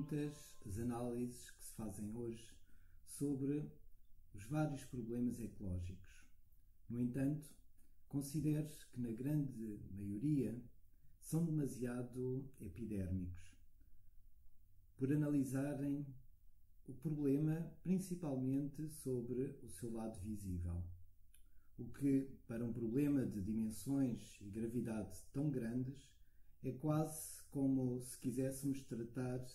muitas as análises que se fazem hoje sobre os vários problemas ecológicos. No entanto, considero que na grande maioria são demasiado epidérmicos, por analisarem o problema principalmente sobre o seu lado visível. O que, para um problema de dimensões e gravidade tão grandes, é quase como se quiséssemos tratar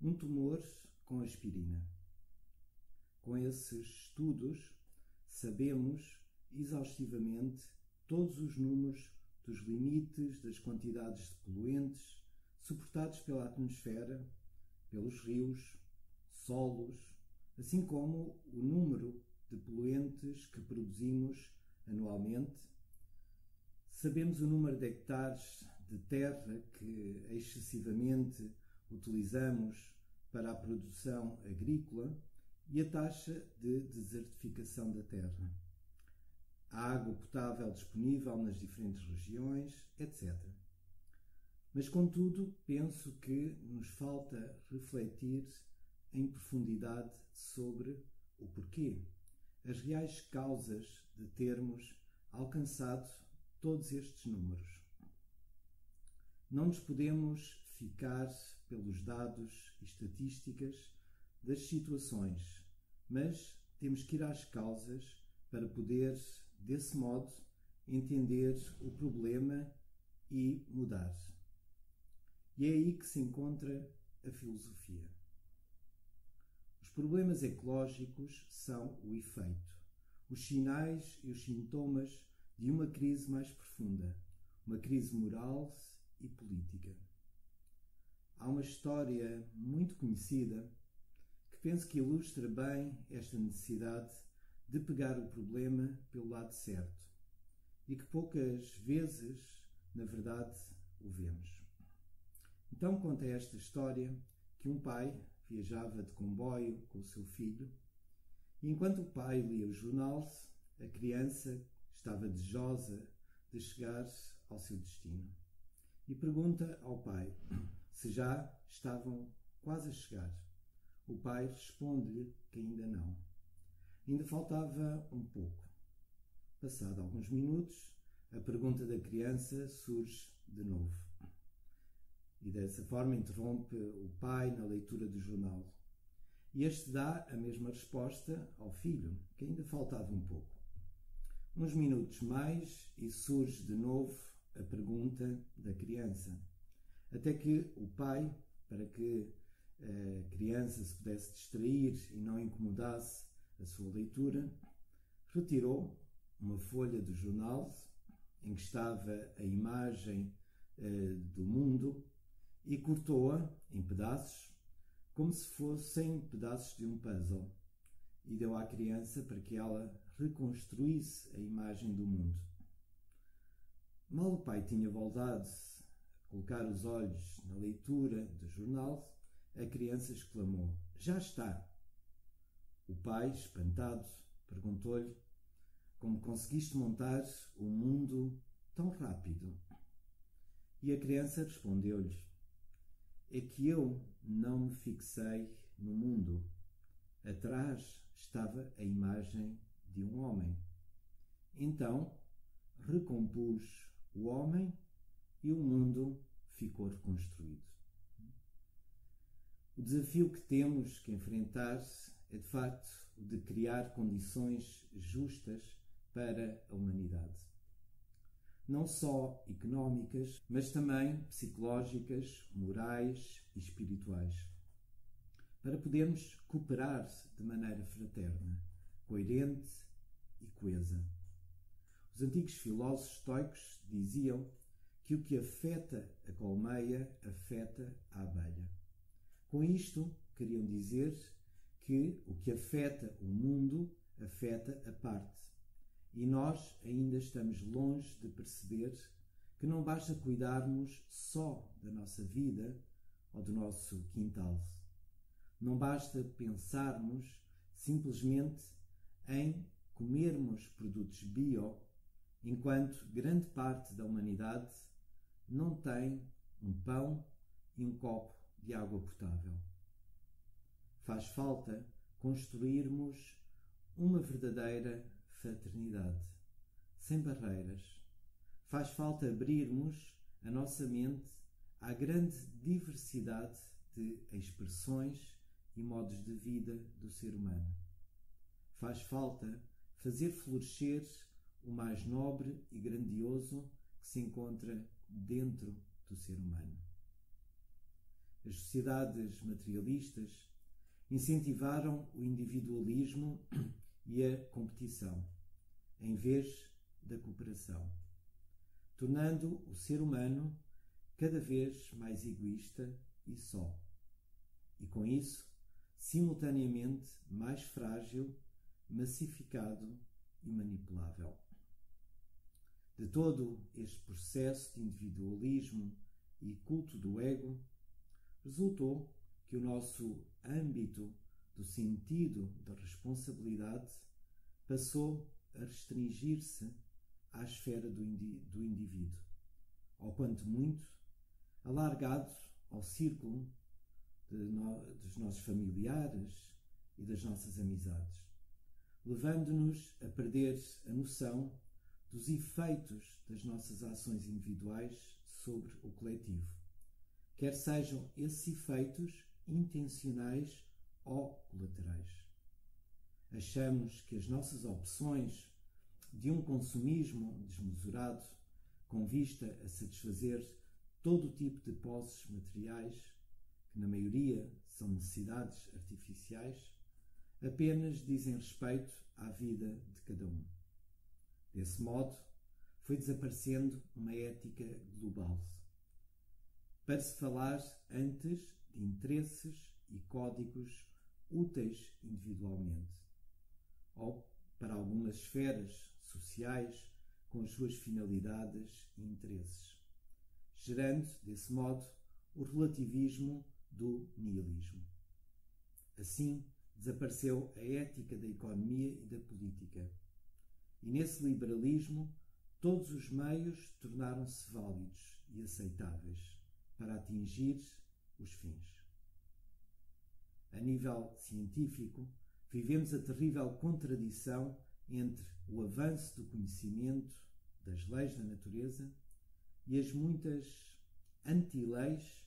um tumor com aspirina. Com esses estudos, sabemos exaustivamente todos os números dos limites das quantidades de poluentes suportados pela atmosfera, pelos rios, solos, assim como o número de poluentes que produzimos anualmente. Sabemos o número de hectares de terra que excessivamente utilizamos para a produção agrícola e a taxa de desertificação da terra, a água potável disponível nas diferentes regiões, etc. Mas, contudo, penso que nos falta refletir em profundidade sobre o porquê, as reais causas de termos alcançado todos estes números. Não nos podemos ficar pelos dados e estatísticas das situações, mas temos que ir às causas para poder, desse modo, entender o problema e mudar. E é aí que se encontra a filosofia. Os problemas ecológicos são o efeito, os sinais e os sintomas de uma crise mais profunda, uma crise moral e política. Há uma história muito conhecida que penso que ilustra bem esta necessidade de pegar o problema pelo lado certo e que poucas vezes, na verdade, o vemos. Então conta esta história que um pai viajava de comboio com o seu filho e enquanto o pai lia o jornal, a criança estava desejosa de chegar ao seu destino e pergunta ao pai se já estavam quase a chegar. O pai responde-lhe que ainda não. Ainda faltava um pouco. Passado alguns minutos, a pergunta da criança surge de novo. E dessa forma interrompe o pai na leitura do jornal. E este dá a mesma resposta ao filho, que ainda faltava um pouco. Uns minutos mais e surge de novo a pergunta da criança. Até que o pai, para que a criança se pudesse distrair e não incomodasse a sua leitura, retirou uma folha do jornal em que estava a imagem do mundo e cortou-a em pedaços, como se fossem pedaços de um puzzle, e deu à criança para que ela reconstruísse a imagem do mundo. Mal o pai tinha voltado a colocar os olhos na leitura do jornal, a criança exclamou: "Já está!" O pai, espantado, perguntou-lhe: "Como conseguiste montar o mundo tão rápido?" E a criança respondeu-lhe: "É que eu não me fixei no mundo. Atrás estava a imagem de um homem. Então recompus o homem e o mundo ficou reconstruído." O desafio que temos que enfrentar é, de facto, o de criar condições justas para a humanidade. Não só económicas, mas também psicológicas, morais e espirituais. Para podermos cooperar de maneira fraterna, coerente e coesa. Os antigos filósofos estoicos diziam que o que afeta a colmeia afeta a abelha. Com isto, queriam dizer que o que afeta o mundo afeta a parte. E nós ainda estamos longe de perceber que não basta cuidarmos só da nossa vida ou do nosso quintal. Não basta pensarmos simplesmente em comermos produtos bio, enquanto grande parte da humanidade não tem um pão e um copo de água potável. faz falta construirmos uma verdadeira fraternidade, sem barreiras. Faz falta abrirmos a nossa mente à grande diversidade de expressões e modos de vida do ser humano. Faz falta fazer florescer o mais nobre e grandioso que se encontra dentro do ser humano. As sociedades materialistas incentivaram o individualismo e a competição, em vez da cooperação, tornando o ser humano cada vez mais egoísta e só, e com isso, simultaneamente mais frágil, massificado e manipulável. De todo este processo de individualismo e culto do ego, resultou que o nosso âmbito do sentido da responsabilidade passou a restringir-se à esfera do indivíduo, ou quanto muito, alargado ao círculo dos nossos familiares e das nossas amizades, levando-nos a perder a noção dos efeitos das nossas ações individuais sobre o coletivo, quer sejam esses efeitos intencionais ou colaterais. Achamos que as nossas opções de um consumismo desmesurado, com vista a satisfazer todo o tipo de posses materiais, que na maioria são necessidades artificiais, apenas dizem respeito à vida de cada um. Desse modo, foi desaparecendo uma ética global, para se falar antes de interesses e códigos úteis individualmente, ou para algumas esferas sociais com as suas finalidades e interesses, gerando, desse modo, o relativismo do nihilismo. Assim, desapareceu a ética da economia e da política. E nesse liberalismo, todos os meios tornaram-se válidos e aceitáveis para atingir os fins. A nível científico, vivemos a terrível contradição entre o avanço do conhecimento das leis da natureza e as muitas anti-leis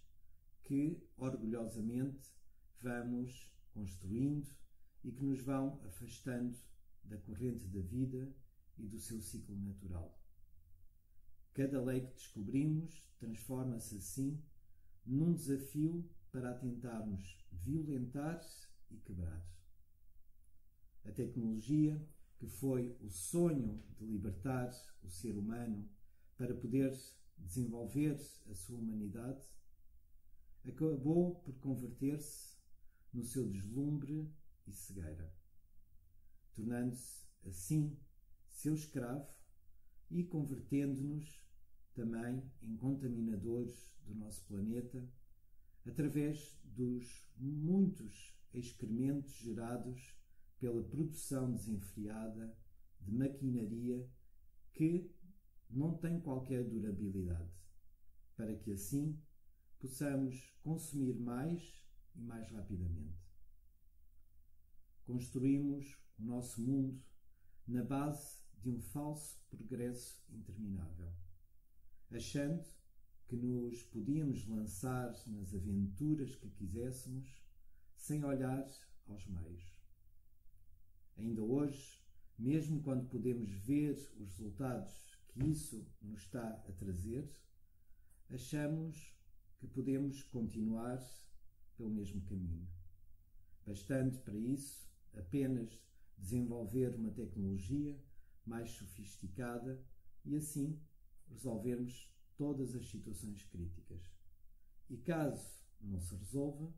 que, orgulhosamente, vamos construindo e que nos vão afastando da corrente da vida e do seu ciclo natural. Cada lei que descobrimos transforma-se assim num desafio para a tentarmos violentar e quebrar. A tecnologia, que foi o sonho de libertar o ser humano para poder desenvolver a sua humanidade, acabou por converter-se no seu deslumbre e cegueira, tornando-se assim seu escravo e convertendo-nos também em contaminadores do nosso planeta através dos muitos excrementos gerados pela produção desenfreada de maquinaria que não tem qualquer durabilidade, para que assim possamos consumir mais e mais rapidamente. Construímos o nosso mundo na base de um falso progresso interminável, achando que nos podíamos lançar nas aventuras que quiséssemos sem olhar aos meios. Ainda hoje, mesmo quando podemos ver os resultados que isso nos está a trazer, achamos que podemos continuar pelo mesmo caminho, bastando para isso apenas desenvolver uma tecnologia mais sofisticada e assim resolvermos todas as situações críticas. E caso não se resolva,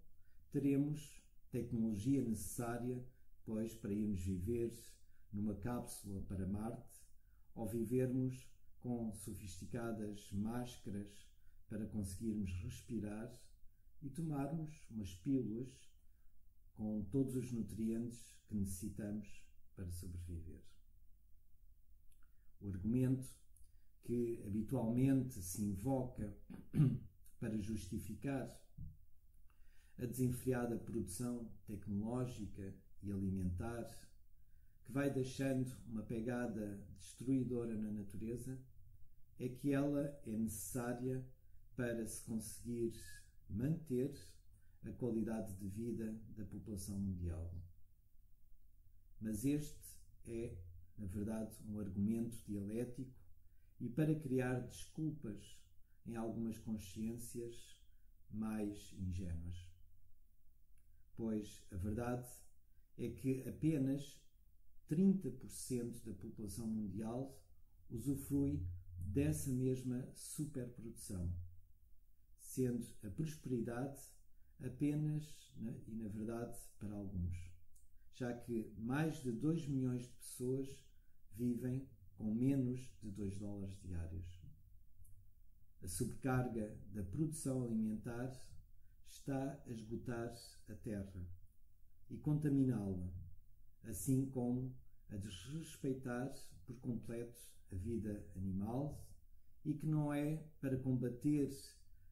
teremos tecnologia necessária, pois, para irmos viver numa cápsula para Marte ou vivermos com sofisticadas máscaras para conseguirmos respirar e tomarmos umas pílulas com todos os nutrientes que necessitamos para sobreviver. O argumento que habitualmente se invoca para justificar a desenfreada produção tecnológica e alimentar, que vai deixando uma pegada destruidora na natureza, é que ela é necessária para se conseguir manter a qualidade de vida da população mundial. Mas este é, na verdade, um argumento dialético e para criar desculpas em algumas consciências mais ingênuas. Pois a verdade é que apenas 30% da população mundial usufrui dessa mesma superprodução, sendo a prosperidade apenas, e na verdade, para alguns, já que mais de 2 milhões de pessoas vivem com menos de $2 diários. A sobrecarga da produção alimentar está a esgotar a terra e contaminá-la, assim como a desrespeitar por completo a vida animal, e que não é para combater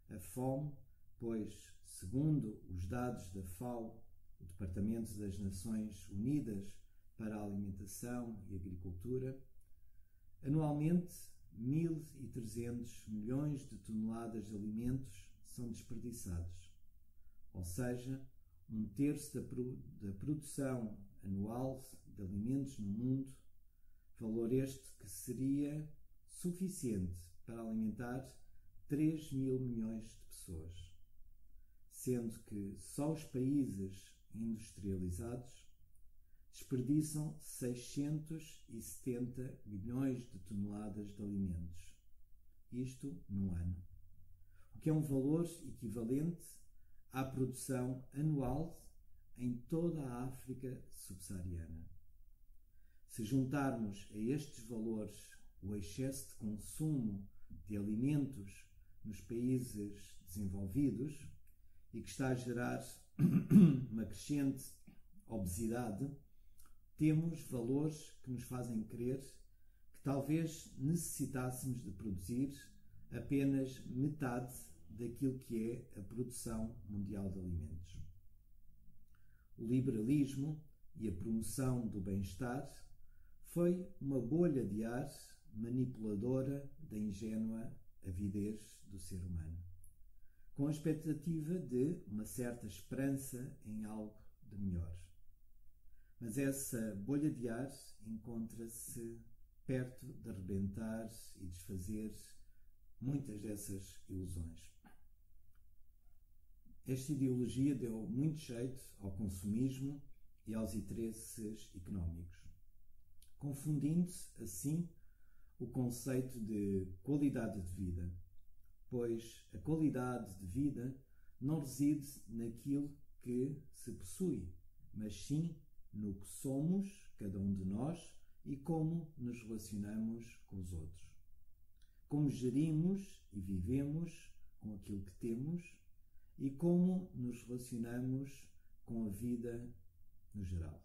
a fome, pois, segundo os dados da FAO, o Departamento das Nações Unidas para a Alimentação e Agricultura, anualmente 1.300 milhões de toneladas de alimentos são desperdiçados, ou seja, 1/3 da produção anual de alimentos no mundo, valor este que seria suficiente para alimentar 3 mil milhões de pessoas, sendo que só os países industrializados desperdiçam 670 milhões de toneladas de alimentos, isto num ano, o que é um valor equivalente à produção anual em toda a África subsaariana. Se juntarmos a estes valores o excesso de consumo de alimentos nos países desenvolvidos e que está a gerar uma crescente obesidade, temos valores que nos fazem crer que talvez necessitássemos de produzir apenas metade daquilo que é a produção mundial de alimentos. O liberalismo e a promoção do bem-estar foi uma bolha de ar manipuladora da ingênua avidez do ser humano, com a expectativa de uma certa esperança em algo de melhor. Mas essa bolha de ar encontra-se perto de arrebentar e desfazer muitas dessas ilusões. Esta ideologia deu muito jeito ao consumismo e aos interesses económicos, confundindo-se assim o conceito de qualidade de vida, pois a qualidade de vida não reside naquilo que se possui, mas sim no que somos, cada um de nós, e como nos relacionamos com os outros. Como gerimos e vivemos com aquilo que temos e como nos relacionamos com a vida no geral.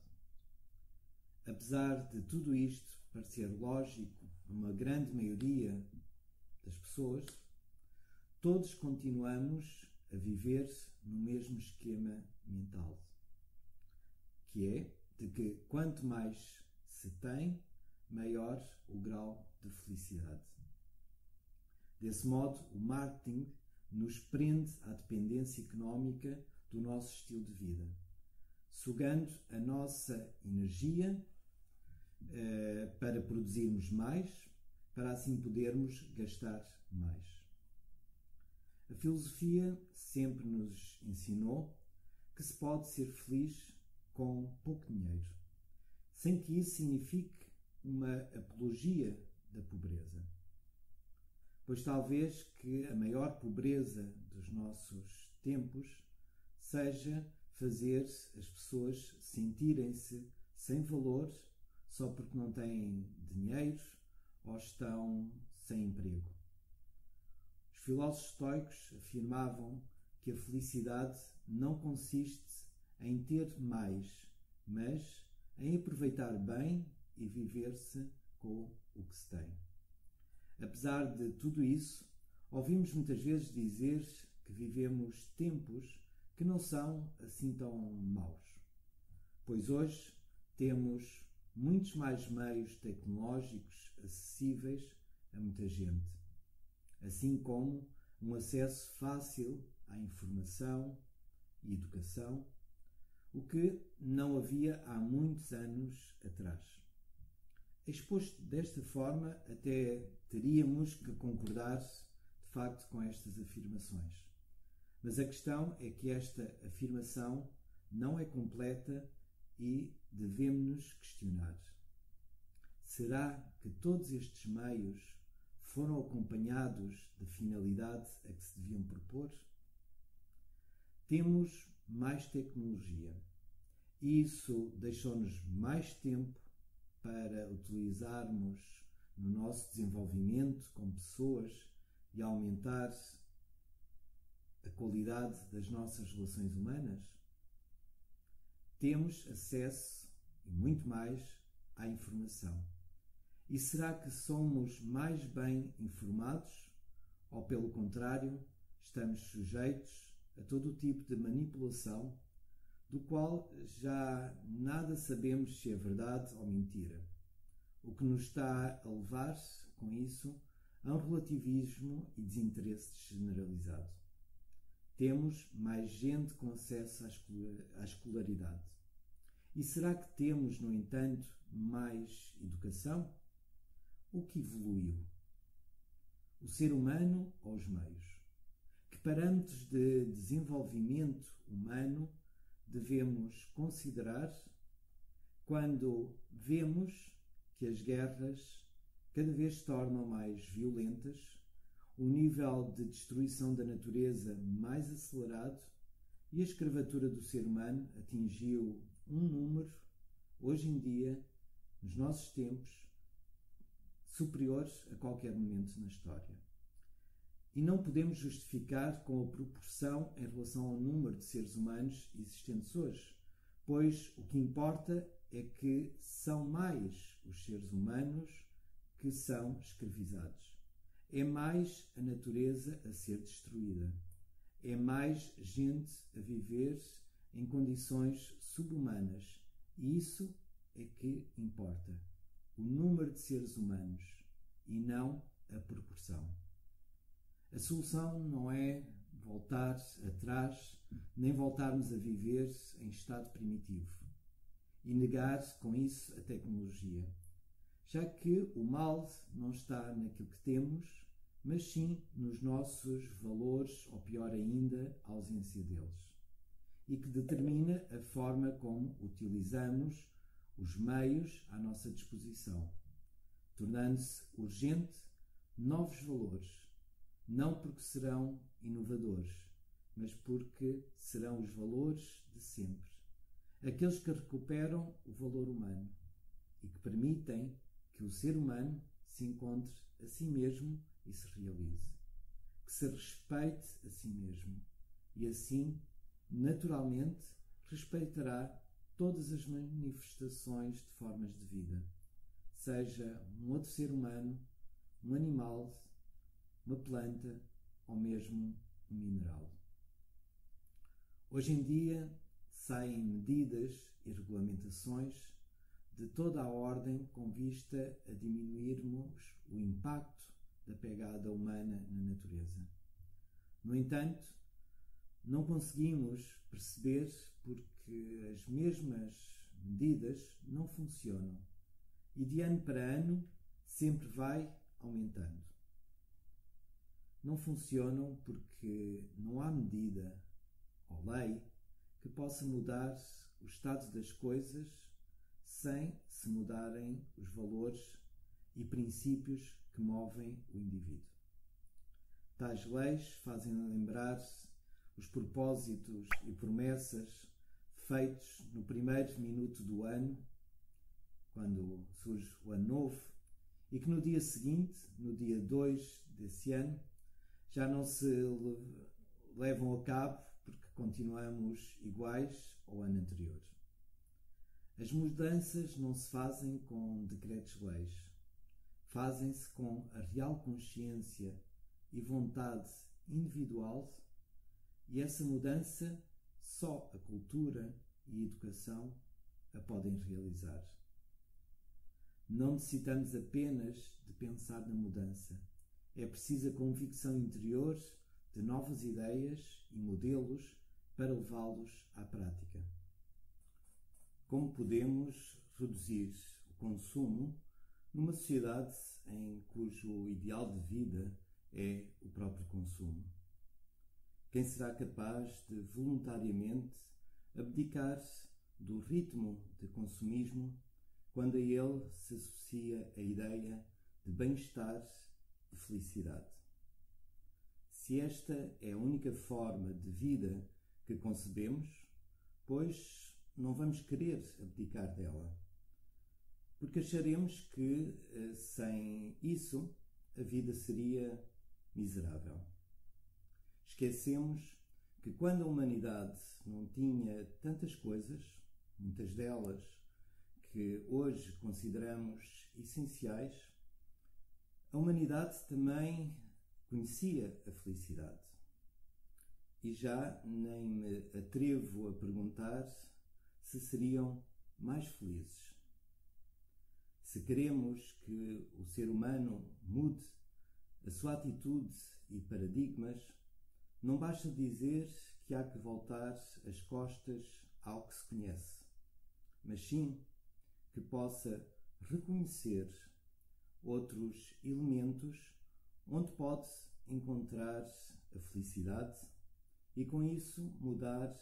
Apesar de tudo isto parecer lógico numa grande maioria das pessoas, todos continuamos a viver no mesmo esquema mental, que é de que quanto mais se tem, maior o grau de felicidade. Desse modo, o marketing nos prende à dependência económica do nosso estilo de vida, sugando a nossa energia para produzirmos mais, para assim podermos gastar mais. A filosofia sempre nos ensinou que se pode ser feliz com pouco dinheiro, sem que isso signifique uma apologia da pobreza. Pois talvez que a maior pobreza dos nossos tempos seja fazer as pessoas sentirem-se sem valor só porque não têm dinheiro ou estão sem emprego. Os filósofos estoicos afirmavam que a felicidade não consiste em ter mais, mas em aproveitar bem e viver-se com o que se tem. Apesar de tudo isso, ouvimos muitas vezes dizer que vivemos tempos que não são assim tão maus, pois hoje temos muitos mais meios tecnológicos acessíveis a muita gente, assim como um acesso fácil à informação e educação, o que não havia há muitos anos atrás. Exposto desta forma, até teríamos que concordar de facto com estas afirmações. Mas a questão é que esta afirmação não é completa e devemos-nos questionar. Será que todos estes meios foram acompanhados da finalidade a que se deviam propor? Temos mais tecnologia e isso deixou-nos mais tempo para utilizarmos no nosso desenvolvimento como pessoas e aumentar a qualidade das nossas relações humanas? Temos acesso, e muito mais, à informação. E será que somos mais bem informados? Ou, pelo contrário, estamos sujeitos a todo o tipo de manipulação, do qual já nada sabemos se é verdade ou mentira, o que nos está a levar, com isso, a um relativismo e desinteresse generalizado. Temos mais gente com acesso à escolaridade. E será que temos, no entanto, mais educação? O que evoluiu? O ser humano ou os meios? Que parâmetros de desenvolvimento humano devemos considerar quando vemos que as guerras cada vez se tornam mais violentas, o nível de destruição da natureza mais acelerado e a escravatura do ser humano atingiu um número, hoje em dia, nos nossos tempos, superiores a qualquer momento na história. E não podemos justificar com a proporção em relação ao número de seres humanos existentes hoje, pois o que importa é que são mais os seres humanos que são escravizados. É mais a natureza a ser destruída. É mais gente a viver em condições subhumanas. E isso é que importa. O número de seres humanos e não a proporção. A solução não é voltar atrás, nem voltarmos a viver em estado primitivo e negar com isso a tecnologia, já que o mal não está naquilo que temos, mas sim nos nossos valores, ou pior ainda, a ausência deles, e que determina a forma como utilizamos os meios à nossa disposição, tornando-se urgente novos valores, não porque serão inovadores, mas porque serão os valores de sempre, aqueles que recuperam o valor humano e que permitem que o ser humano se encontre a si mesmo e se realize, que se respeite a si mesmo e assim, naturalmente, respeitará todas as manifestações de formas de vida, seja um outro ser humano, um animal, uma planta ou mesmo um mineral. Hoje em dia saem medidas e regulamentações de toda a ordem com vista a diminuirmos o impacto da pegada humana na natureza. No entanto, não conseguimos perceber porque as mesmas medidas não funcionam e de ano para ano sempre vai aumentando. Não funcionam porque não há medida ou lei que possa mudar o estado das coisas sem se mudarem os valores e princípios que movem o indivíduo. Tais leis fazem lembrar os propósitos e promessas feitos no primeiro minuto do ano, quando surge o ano novo, e que no dia seguinte, no dia 2 desse ano, já não se levam a cabo porque continuamos iguais ao ano anterior. As mudanças não se fazem com decretos-leis, fazem-se com a real consciência e vontade individual, e essa mudança só a cultura e a educação a podem realizar. Não necessitamos apenas de pensar na mudança. É preciso a convicção interior de novas ideias e modelos para levá-los à prática. Como podemos reduzir o consumo numa sociedade em cujo ideal de vida é o próprio consumo? Quem será capaz de voluntariamente abdicar do ritmo de consumismo quando a ele se associa a ideia de bem-estar e felicidade? Se esta é a única forma de vida que concebemos, pois não vamos querer abdicar dela, porque acharemos que, sem isso, a vida seria miserável. Esquecemos que quando a humanidade não tinha tantas coisas, muitas delas que hoje consideramos essenciais, a humanidade também conhecia a felicidade. E já nem me atrevo a perguntar se seriam mais felizes. Se queremos que o ser humano mude a sua atitude e paradigmas, não basta dizer que há que voltar as costas ao que se conhece, mas sim que possa reconhecer outros elementos onde pode encontrar a felicidade e, com isso, mudar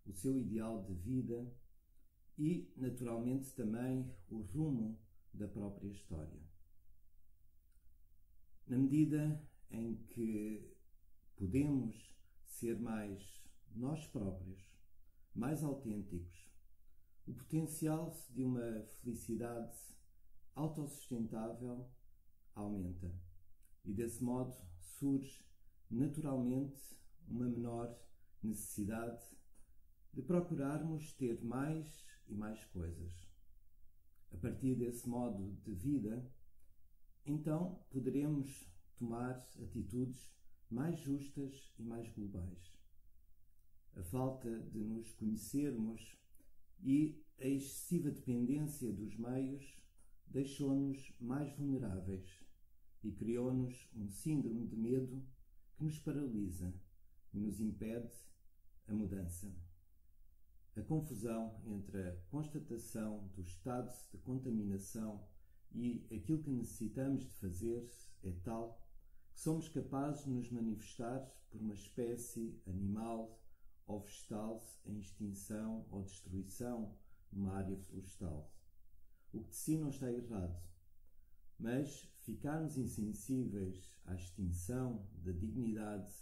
o seu ideal de vida e, naturalmente, também o rumo da própria história. Na medida em que podemos ser mais nós próprios, mais autênticos, o potencial de uma felicidade autossustentável aumenta e, desse modo, surge naturalmente uma menor necessidade de procurarmos ter mais e mais coisas. A partir desse modo de vida, então poderemos tomar atitudes mais justas e mais globais. A falta de nos conhecermos e a excessiva dependência dos meios deixou-nos mais vulneráveis e criou-nos um síndrome de medo que nos paralisa e nos impede a mudança. A confusão entre a constatação do estado de contaminação e aquilo que necessitamos de fazer é tal que somos capazes de nos manifestar por uma espécie animal ou vegetal em extinção ou destruição numa área florestal. O que de si não está errado, mas ficarmos insensíveis à extinção da dignidade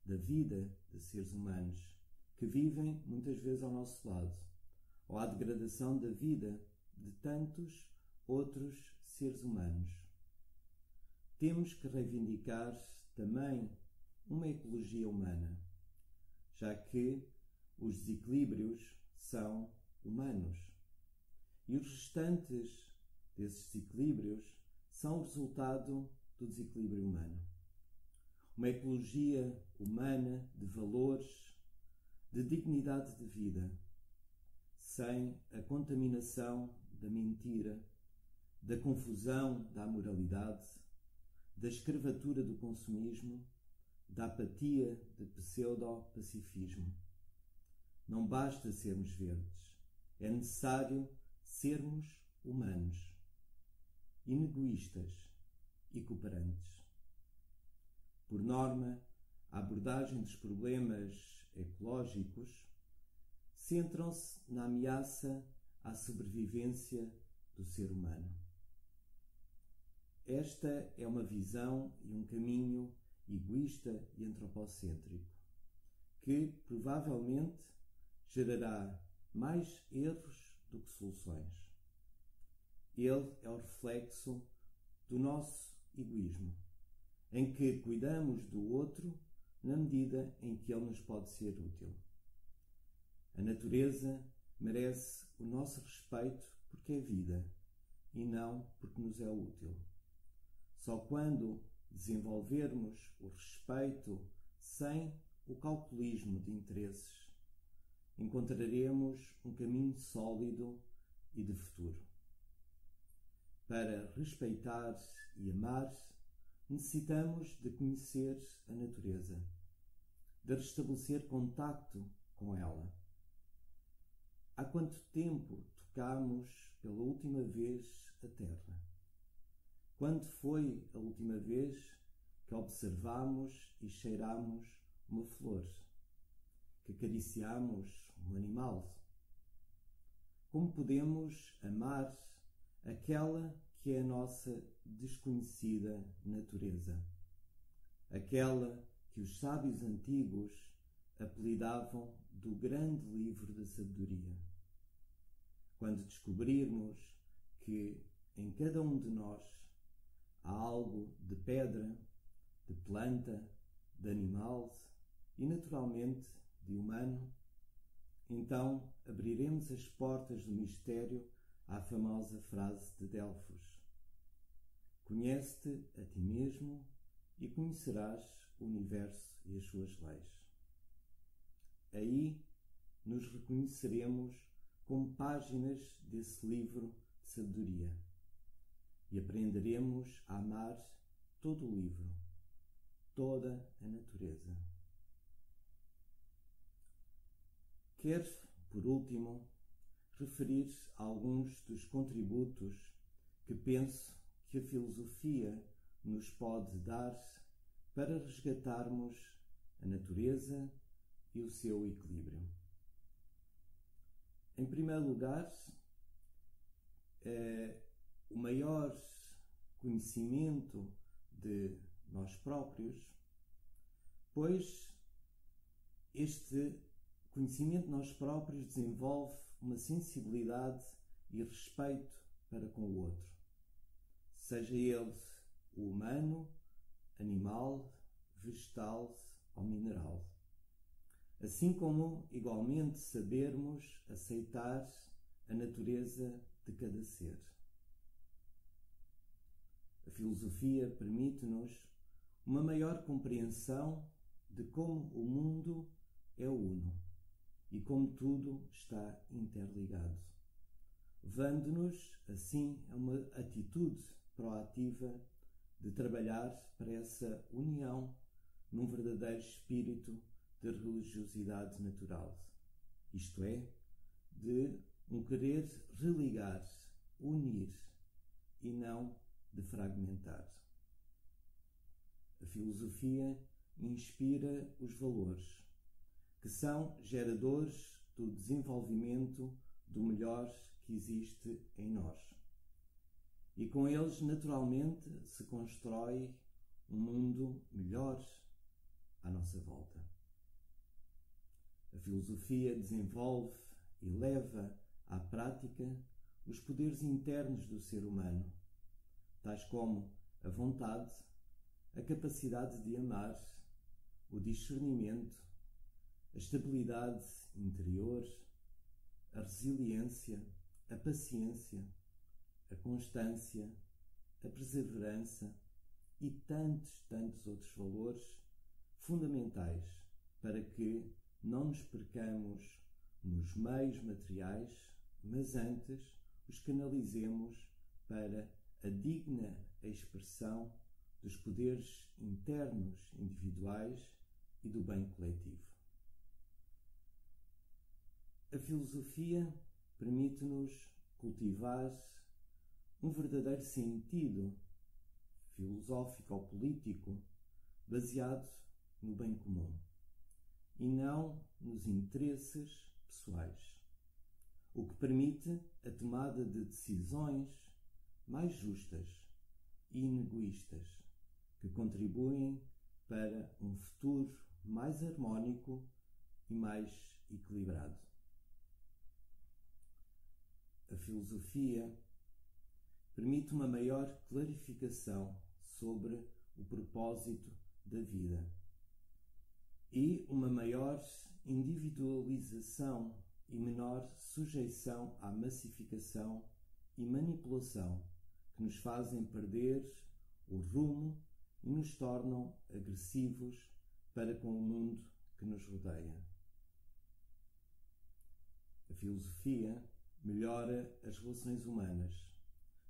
da vida de seres humanos que vivem muitas vezes ao nosso lado, ou à degradação da vida de tantos outros seres humanos. Temos que reivindicar também uma ecologia humana, já que os desequilíbrios são humanos e os restantes desses desequilíbrios são o resultado do desequilíbrio humano. Uma ecologia humana de valores, de dignidade de vida, sem a contaminação da mentira, da confusão da amoralidade, da escravatura do consumismo, da apatia de pseudo-pacifismo. Não basta sermos verdes, é necessário sermos humanos, inegoístas e cooperantes. Por norma, a abordagem dos problemas ecológicos centram-se na ameaça à sobrevivência do ser humano. Esta é uma visão e um caminho egoísta e antropocêntrico, que provavelmente gerará mais erros do que soluções. Ele é o reflexo do nosso egoísmo, em que cuidamos do outro na medida em que ele nos pode ser útil. A natureza merece o nosso respeito porque é vida e não porque nos é útil. Só quando desenvolvermos o respeito sem o calculismo de interesses, encontraremos um caminho sólido e de futuro. Para respeitar e amar, necessitamos de conhecer a natureza, de restabelecer contacto com ela. Há quanto tempo tocámos pela última vez a terra? Quando foi a última vez que observámos e cheirámos uma flor? Que acariciámos um animal? Como podemos amar aquela que é a nossa desconhecida natureza? Aquela que os sábios antigos apelidavam do grande livro da sabedoria. Quando descobrirmos que em cada um de nós há algo de pedra, de planta, de animal e, naturalmente, de humano, então abriremos as portas do mistério à famosa frase de Delfos: conhece-te a ti mesmo e conhecerás o universo e as suas leis. Aí nos reconheceremos como páginas desse livro de sabedoria e aprenderemos a amar todo o livro, toda a natureza. Quero, por último, referir alguns dos contributos que penso que a filosofia nos pode dar para resgatarmos a natureza e o seu equilíbrio. Em primeiro lugar, o maior conhecimento de nós próprios, pois este conhecimento de nós próprios desenvolve uma sensibilidade e respeito para com o outro, seja ele o humano, animal, vegetal ou mineral. Assim como, igualmente, sabermos aceitar a natureza de cada ser. A filosofia permite-nos uma maior compreensão de como o mundo é uno e como tudo está interligado, levando-nos, assim, a uma atitude proativa de trabalhar para essa união num verdadeiro espírito de religiosidade natural, isto é, de um querer religar, unir e não de fragmentar. A filosofia inspira os valores, que são geradores do desenvolvimento do melhor que existe em nós. E com eles, naturalmente, se constrói um mundo melhor à nossa volta. A filosofia desenvolve e leva à prática os poderes internos do ser humano, tais como a vontade, a capacidade de amar, o discernimento, a estabilidade interior, a resiliência, a paciência, a constância, a perseverança e tantos outros valores fundamentais para que não nos percamos nos meios materiais, mas antes os canalizemos para a digna expressão dos poderes internos individuais e do bem coletivo. A filosofia permite-nos cultivar um verdadeiro sentido filosófico ou político baseado no bem comum e não nos interesses pessoais, o que permite a tomada de decisões mais justas e inegoístas que contribuem para um futuro mais harmónico e mais equilibrado. A filosofia permite uma maior clarificação sobre o propósito da vida e uma maior individualização e menor sujeição à massificação e manipulação que nos fazem perder o rumo e nos tornam agressivos para com o mundo que nos rodeia. A filosofia melhora as relações humanas,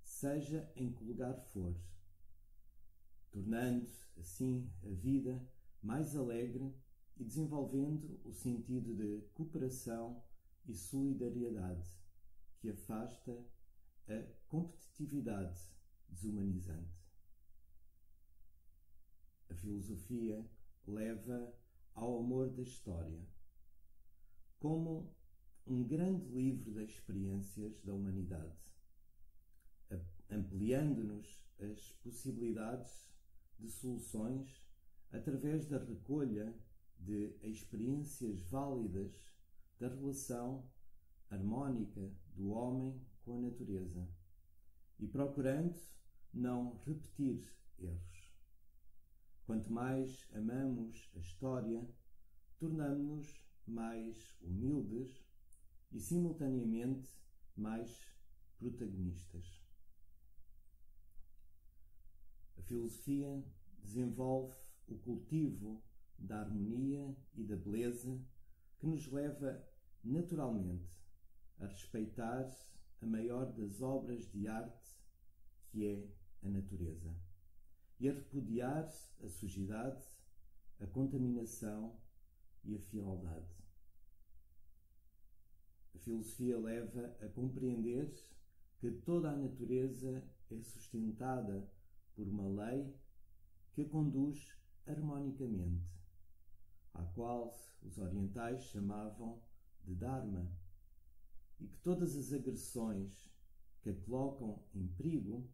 seja em que lugar for, tornando assim a vida mais alegre e desenvolvendo o sentido de cooperação e solidariedade que afasta a competitividade desumanizante. A filosofia leva ao amor da história, como um grande livro de experiências da humanidade, ampliando-nos as possibilidades de soluções através da recolha de experiências válidas da relação harmónica do homem com a natureza e procurando não repetir erros. Quanto mais amamos a história, tornamo-nos mais humildes e, simultaneamente, mais protagonistas. A filosofia desenvolve o cultivo da harmonia e da beleza que nos leva naturalmente a respeitar a maior das obras de arte, que é a natureza, e a repudiar a sujidade, a contaminação e a frialdade. A filosofia leva a compreender que toda a natureza é sustentada por uma lei que a conduz harmonicamente, à qual os orientais chamavam de Dharma, e que todas as agressões que a colocam em perigo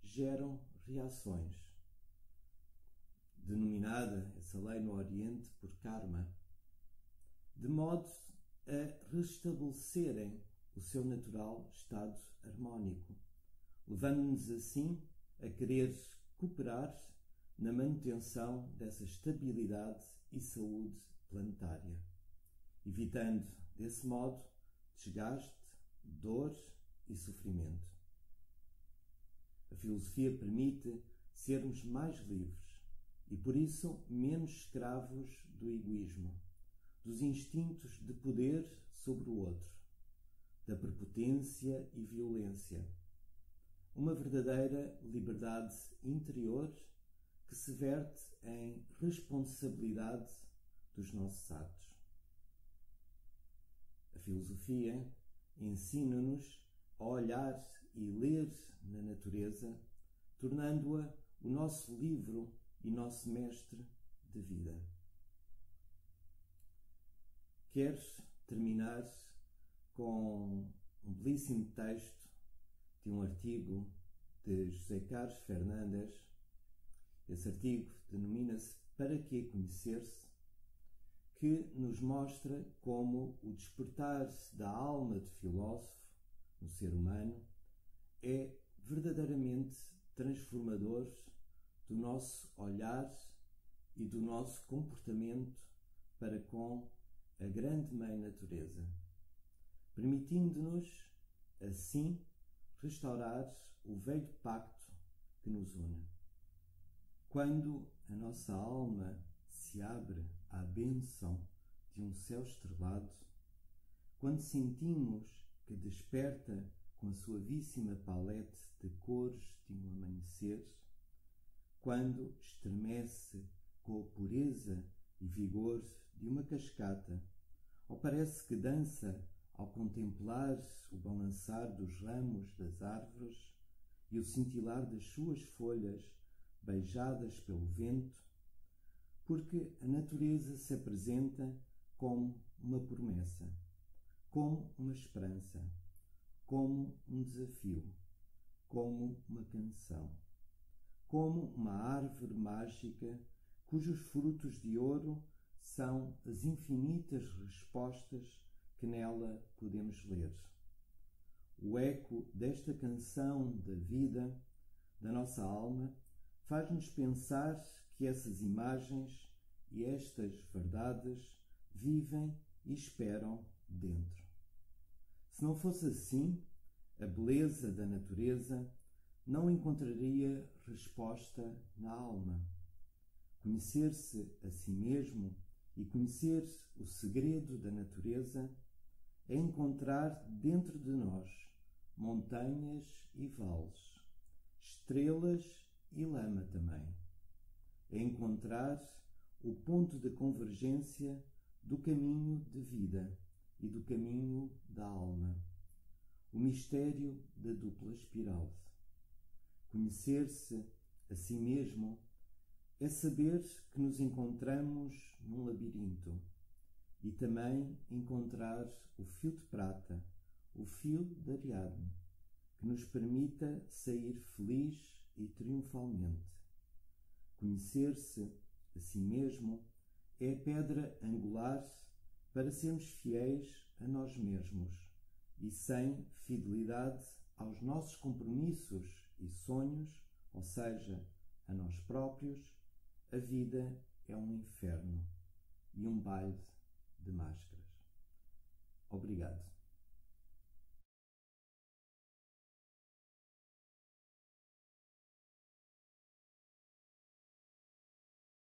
geram reações, denominada essa lei no Oriente por karma, de modo a restabelecerem o seu natural estado harmónico, levando-nos assim a querer cooperar na manutenção dessa estabilidade e saúde planetária, evitando, desse modo, desgaste, dor e sofrimento. A filosofia permite sermos mais livres e, por isso, menos escravos do egoísmo, dos instintos de poder sobre o outro, da prepotência e violência. Uma verdadeira liberdade interior que se verte em responsabilidade dos nossos atos. A filosofia ensina-nos a olhar e ler na natureza, tornando-a o nosso livro e nosso mestre de vida. Quero terminar com um belíssimo texto de um artigo de José Carlos Fernandes. Esse artigo denomina-se Para que conhecer-se?, que nos mostra como o despertar da alma de filósofo no ser humano é verdadeiramente transformador do nosso olhar e do nosso comportamento para com a grande Mãe Natureza, permitindo-nos, assim, restaurar o velho pacto que nos une. Quando a nossa alma se abre à bênção de um céu estrelado, quando sentimos que desperta com a suavíssima palete de cores de um amanhecer, quando estremece com a pureza e vigor de uma cascata, ou parece que dança ao contemplar o balançar dos ramos das árvores e o cintilar das suas folhas beijadas pelo vento, porque a natureza se apresenta como uma promessa, como uma esperança, como um desafio, como uma canção, como uma árvore mágica cujos frutos de ouro são as infinitas respostas que nela podemos ler. O eco desta canção da vida, da nossa alma, faz-nos pensar que essas imagens e estas verdades vivem e esperam dentro. Se não fosse assim, a beleza da natureza não encontraria resposta na alma. Conhecer-se a si mesmo e conhecer o segredo da natureza é encontrar dentro de nós montanhas e vales, estrelas e lama também. É encontrar o ponto de convergência do caminho de vida e do caminho da alma, o mistério da dupla espiral. Conhecer-se a si mesmo é saber que nos encontramos num labirinto e também encontrar o fio de prata, o fio de Ariadne, que nos permita sair feliz e triunfalmente. Conhecer-se a si mesmo é a pedra angular para sermos fiéis a nós mesmos e sem fidelidade aos nossos compromissos e sonhos, ou seja, a nós próprios, a vida é um inferno e um baile de máscaras. Obrigado.